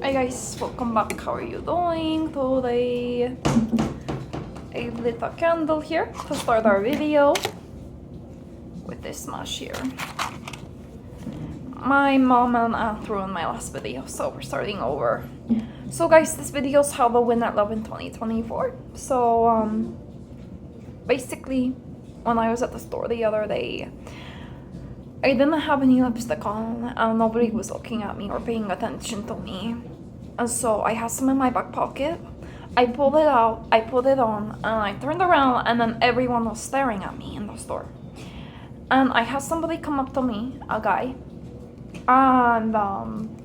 Hi guys, welcome back. How are you doing today? I lit a candle here to start our video with this smash here. My mom and aunt ruined my last video, so we're starting over. So guys, this video is how to win at love in 2024. So basically, when I was at the store the other day, I didn't have any lipstick on and nobody was looking at me or paying attention to me. And so I had some in my back pocket. I pulled it out, I put it on, and I turned around and then everyone was staring at me in the store. And I had somebody come up to me, a guy, and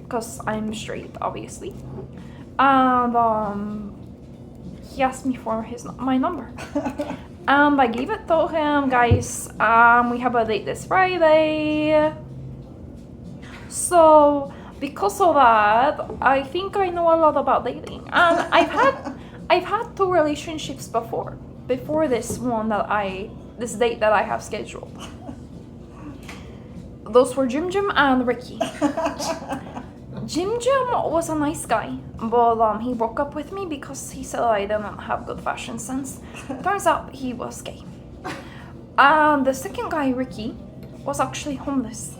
cause I'm straight, obviously. And he asked me for my number. And I gave it to him, guys. We have a date this Friday. So because of that, I think I know a lot about dating. And I've had 2 relationships before this one this date that I have scheduled. Those were Jim and Ricky. Jim was a nice guy, but he broke up with me because he said I didn't have good fashion sense. Turns out he was gay. And the second guy, Ricky, was actually homeless.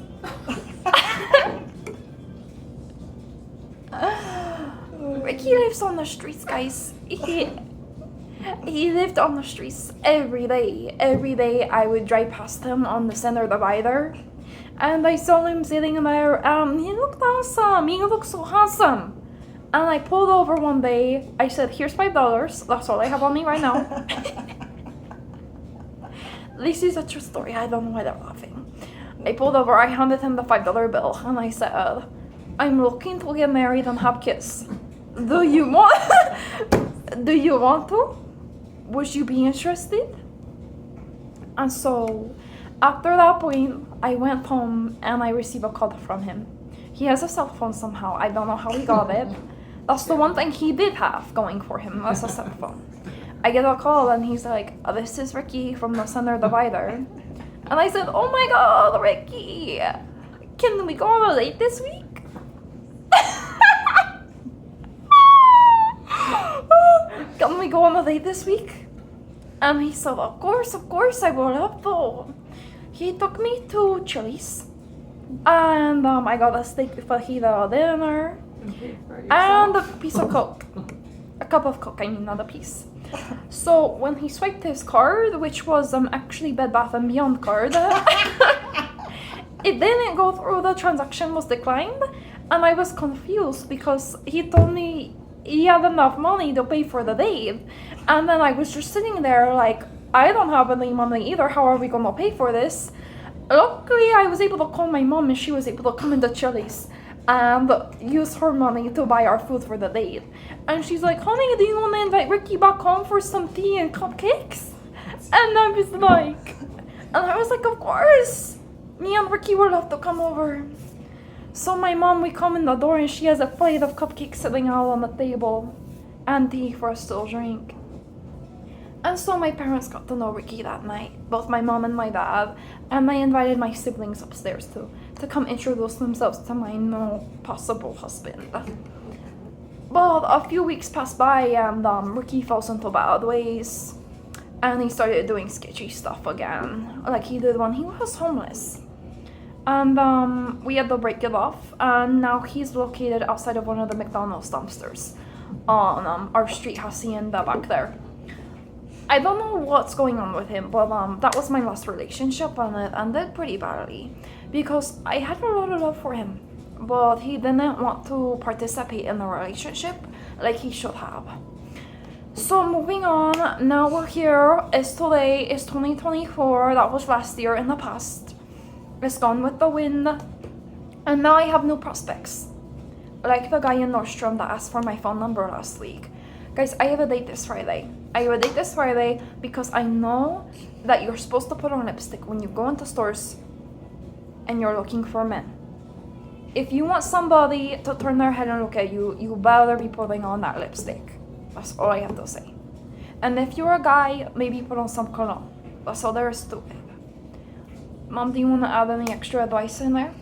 Ricky lives on the streets, guys. He lived on the streets every day. Every day I would drive past him on the center divider. And I saw him sitting there, he looked awesome, he looked so handsome. And I pulled over one day, I said, here's $5, that's all I have on me right now. This is a true story, I don't know why they're laughing. I pulled over, I handed him the $5 bill, and I said, I'm looking to get married and have kids. Do you want to? Would you be interested? And so, after that point, I went home and I received a call from him. He has a cell phone somehow. I don't know how he got it. That's the one thing he did have going for him, was a cell phone. I get a call and he's like, this is Ricky from the center divider. And I said, oh my god, Ricky, can we go on a date this week? Can we go on a date this week? And he said, of course, I would love to. He took me to Chili's, and I got a steak fajita dinner, and a piece of Coke. A cup of Coke, I mean, not a piece. So when he swiped his card, which was actually Bed Bath & Beyond card, it didn't go through, the transaction was declined, and I was confused because he told me he had enough money to pay for the date, and then I was just sitting there like, I don't have any money either, how are we gonna pay for this? Luckily, I was able to call my mom and she was able to come into Chili's and use her money to buy our food for the date. And she's like, honey, do you wanna invite Ricky back home for some tea and cupcakes? And I was like, of course! Me and Ricky would love to come over. So my mom, we come in the door and she has a plate of cupcakes sitting out on the table and tea for us to drink. And so my parents got to know Ricky that night, both my mom and my dad, and I invited my siblings upstairs to come introduce themselves to my possible husband. But a few weeks passed by and Ricky fell into bad ways, and he started doing sketchy stuff again, like he did when he was homeless. And we had to break it off, and now he's located outside of one of the McDonald's dumpsters on our street hacienda back there. I don't know what's going on with him, but that was my last relationship and it ended pretty badly because I had a lot of love for him, but he didn't want to participate in the relationship like he should have. So moving on, now we're here, today is 2024, that was last year in the past. It's gone with the wind, and now I have new prospects. Like the guy in Nordstrom that asked for my phone number last week. Guys, I have a date this Friday. Because I know that you're supposed to put on lipstick when you go into stores and you're looking for men. If you want somebody to turn their head and look at you, you better be putting on that lipstick. That's all I have to say. And if you're a guy, maybe put on some cologne. That's all there is to it. Mom, do you want to add any extra advice in there?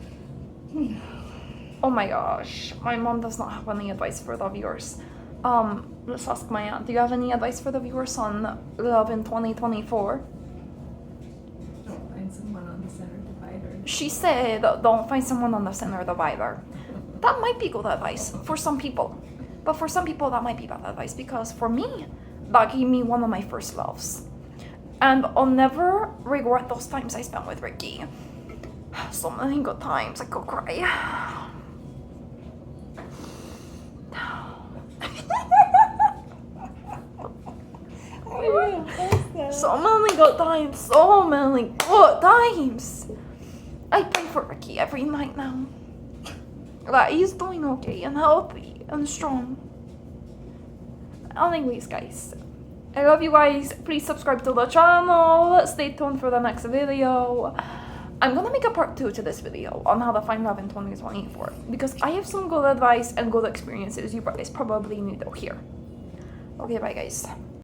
Oh my gosh, my mom does not have any advice for the viewers. Let's ask my aunt. Do you have any advice for the viewers on love in 2024? Don't find someone on the center divider. She said, don't find someone on the center divider. That might be good advice for some people. But for some people, that might be bad advice because for me, that gave me one of my first loves. And I'll never regret those times I spent with Ricky. So many good times, I could cry. So many good times, so many good times. I pray for Ricky every night now. That he's doing okay and healthy and strong. Anyways, guys, I love you guys. Please subscribe to the channel. Stay tuned for the next video. I'm gonna make a part 2 to this video on how to find love in 2024 because I have some good advice and good experiences you guys probably need to hear. Okay, bye guys.